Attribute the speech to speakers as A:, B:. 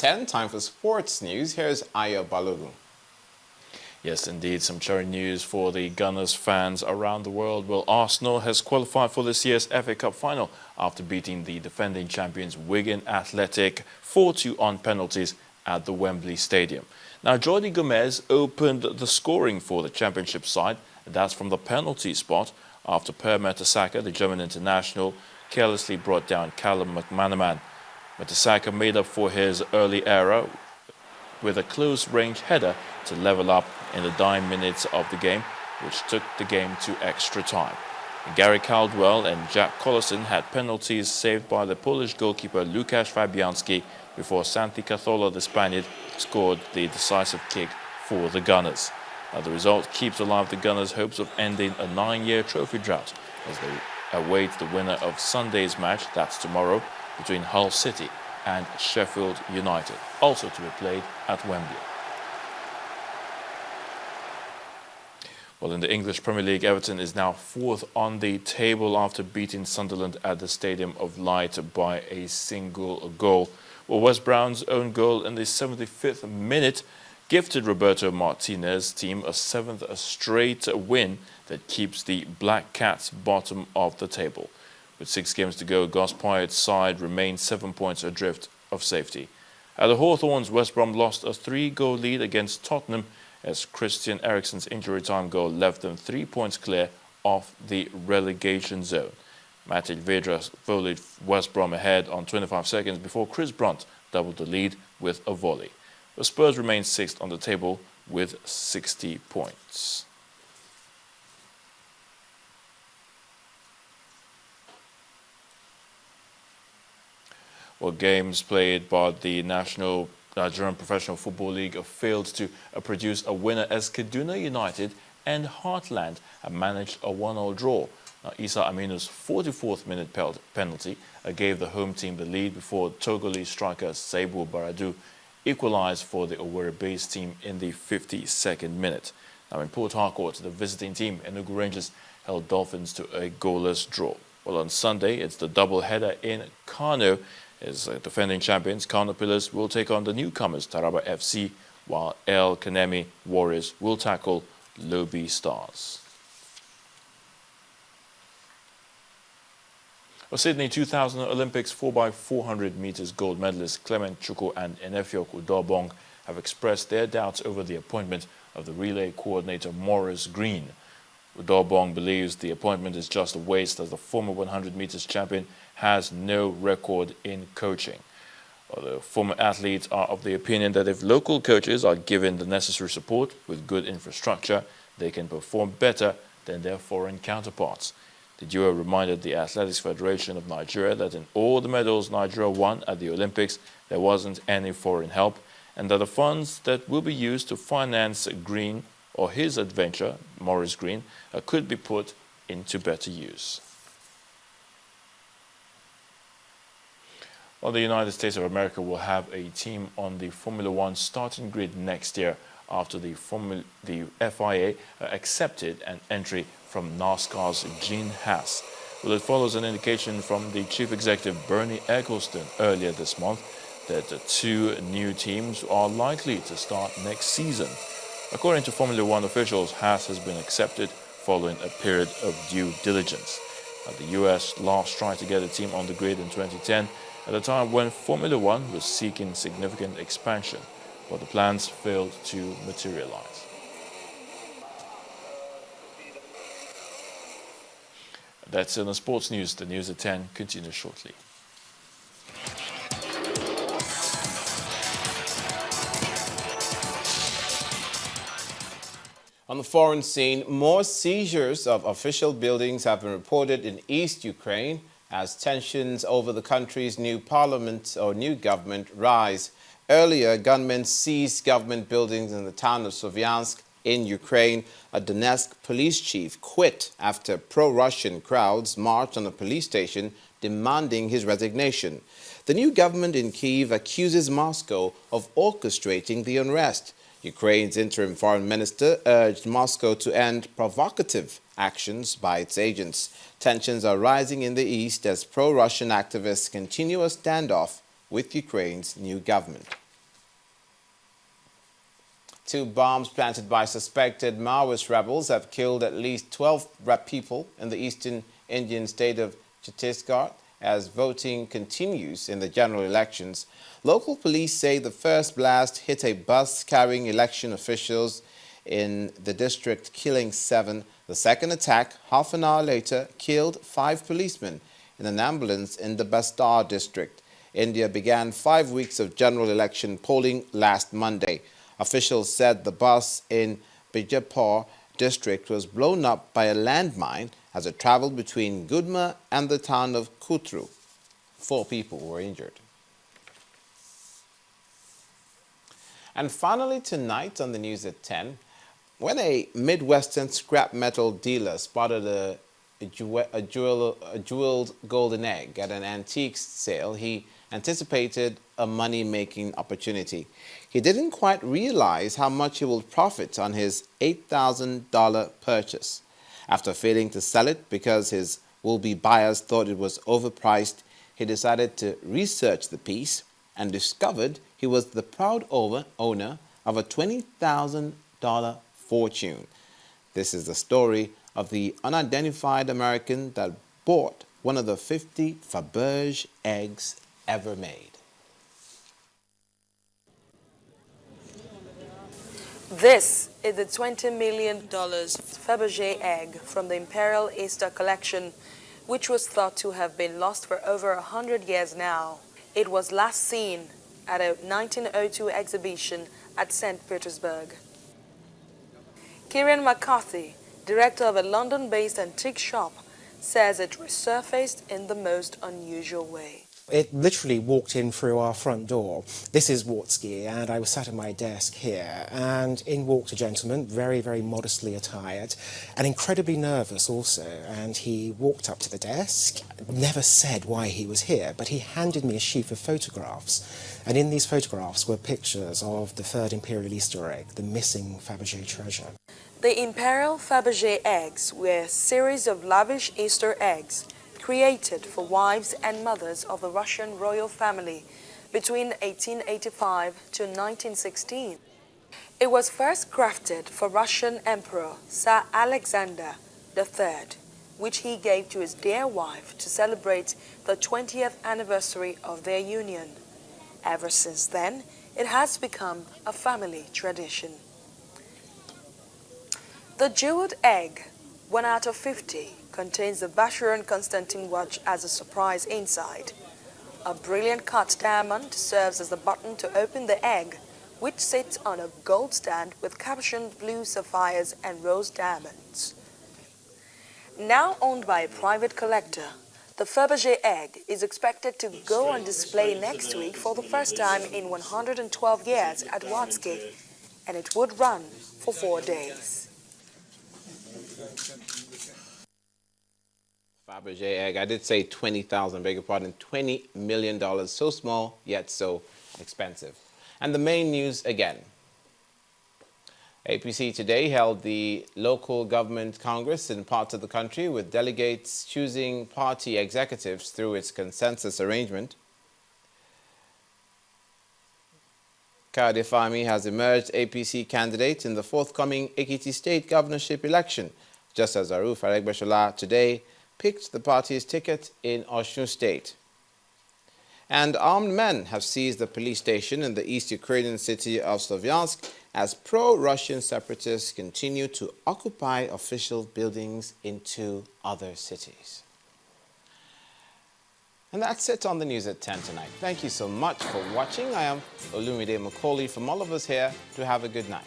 A: 10, time for sports news. Here's Aya Balogun.
B: Yes, indeed, some cheering news for the Gunners fans around the world. Well, Arsenal has qualified for this year's FA Cup final after beating the defending champions Wigan Athletic 4-2 on penalties at the Wembley Stadium. Now, Jordi Gomez opened the scoring for the championship side. That's from the penalty spot after Per Mertesacker, the German international, carelessly brought down Callum McManaman. Mertesacker made up for his early error with a close-range header to level up in the dying minutes of the game, which took the game to extra time. Gary Caldwell and Jack Collison had penalties saved by the Polish goalkeeper Łukasz Fabianski before Santi Cazorla, the Spaniard, scored the decisive kick for the Gunners. Now, the result keeps alive the Gunners' hopes of ending a 9-year trophy drought as they await the winner of Sunday's match, that's tomorrow, between Hull City and Sheffield United, also to be played at Wembley. Well, in the English Premier League, Everton is now 4th on the table after beating Sunderland at the Stadium of Light by a single goal. Well, West Brom's own goal in the 75th minute gifted Roberto Martinez's team a 7th straight win that keeps the Black Cats bottom of the table. With 6 games to go, Gus Poyet's side remains 7 points adrift of safety. At the Hawthorns, West Brom lost a 3-goal lead against Tottenham as Christian Eriksen's injury time goal left them 3 points clear of the relegation zone. Matic Vydra volleyed West Brom ahead on 25 seconds before Chris Brunt doubled the lead with a volley. The Spurs remain 6th on the table with 60 points. Well, games played by the National Nigerian Professional Football League have failed to produce a winner as Kaduna United and Heartland have managed a 1-1 draw. Now, Isa Aminu's 44th minute penalty gave the home team the lead before Togolese striker Saibu Baradu equalized for the Owerri-based team in the 52nd minute. Now, in Port Harcourt, the visiting team, Enugu Rangers, held Dolphins to a goalless draw. Well, on Sunday, it's the double-header in Kano. As defending champions, Kano Pillars will take on the newcomers Taraba FC, while El Kanemi Warriors will tackle Lobi Stars. Well, Sydney 2000 Olympics 4x400 meters gold medalists Clement Chukwu and Enefiok Udobong have expressed their doubts over the appointment of the relay coordinator Maurice Green. Udobong believes the appointment is just a waste as the former 100 meters champion has no record in coaching. Well, the former athletes are of the opinion that if local coaches are given the necessary support with good infrastructure, they can perform better than their foreign counterparts. The duo reminded the Athletics Federation of Nigeria that in all the medals Nigeria won at the Olympics, there wasn't any foreign help, and that the funds that will be used to finance Green or his adventure, Maurice Green, could be put into better use. Well, the United States of America will have a team on the Formula One starting grid next year after the FIA accepted an entry from NASCAR's Gene Haas. Well, it follows an indication from the chief executive Bernie Ecclestone earlier this month that the 2 new teams are likely to start next season. According to Formula One officials, Haas has been accepted following a period of due diligence. The US last tried to get a team on the grid in 2010 at a time when Formula One was seeking significant expansion, but the plans failed to materialize. That's in the sports news. The news at 10 continues shortly.
A: On the foreign scene, more seizures of official buildings have been reported in East Ukraine as tensions over the country's new parliament or new government rise. Earlier, gunmen seized government buildings in the town of Sovyansk in Ukraine. A Donetsk police chief quit after pro-Russian crowds marched on a police station demanding his resignation. The new government in Kyiv accuses Moscow of orchestrating the unrest. Ukraine's interim foreign minister urged Moscow to end provocative actions by its agents. Tensions are rising in the east as pro-Russian activists continue a standoff with Ukraine's new government. Two bombs planted by suspected Maoist rebels have killed at least 12 people in the eastern Indian state of Chhattisgarh as voting continues in the general elections. Local police say the first blast hit a bus carrying election officials in the district, killing 7. The second attack, half an hour later, killed 5 policemen in an ambulance in the Bastar district. India began 5 weeks of general election polling last Monday. Officials said the bus in Bijapur district was blown up by a landmine as it traveled between Gudma and the town of Kutru. 4 people were injured. And finally tonight on the news at 10, when a Midwestern scrap metal dealer spotted a jeweled golden egg at an antique sale, he anticipated a money-making opportunity. He didn't quite realize how much he will profit on his $8,000 purchase. After failing to sell it because his will-be buyers thought it was overpriced, he decided to research the piece and discovered he was the proud owner of a $20,000 fortune. This is the story of the unidentified American that bought one of the 50 Fabergé eggs ever made.
C: This is the $20 million Fabergé egg from the Imperial Easter collection, which was thought to have been lost for over 100 years now. It was last seen at a 1902 exhibition at St. Petersburg. Kieran McCarthy, director of a London-based antique shop, says it resurfaced in the most unusual way.
D: It literally walked in through our front door. This is Wartsky, and I was sat at my desk here, and in walked a gentleman, very, very modestly attired, and incredibly nervous also, and he walked up to the desk, never said why he was here, but he handed me a sheaf of photographs, and in these photographs were pictures of the third Imperial Easter egg, the missing Fabergé treasure.
C: The Imperial Fabergé eggs were a series of lavish Easter eggs created for wives and mothers of the Russian royal family between 1885 to 1916. It was first crafted for Russian Emperor Tsar Alexander III, which he gave to his dear wife to celebrate the 20th anniversary of their union. Ever since then, it has become a family tradition. The jeweled egg, 1 out of 50, contains the Vacheron Constantin watch as a surprise inside. A brilliant cut diamond serves as the button to open the egg, which sits on a gold stand with captioned blue sapphires and rose diamonds. Now owned by a private collector, the Fabergé egg is expected to go on display next week for the first time in 112 years at Wartsky, and it would run for 4 days.
A: Fabergé egg, I did say 20,000, beg your pardon, $20 million. So small, yet so expensive. And the main news again. APC today held the local government congress in parts of the country with delegates choosing party executives through its consensus arrangement. Kayode Fahmi has emerged APC candidate in the forthcoming Ekiti state governorship election, just as Aruf Aregbesola today picked the party's ticket in Osun State. And armed men have seized the police station in the East Ukrainian city of Slovyansk as pro-Russian separatists continue to occupy official buildings in 2 other cities. And that's it on the news at 10 tonight. Thank you so much for watching. I am Olumide Macaulay from all of us here to have a good night.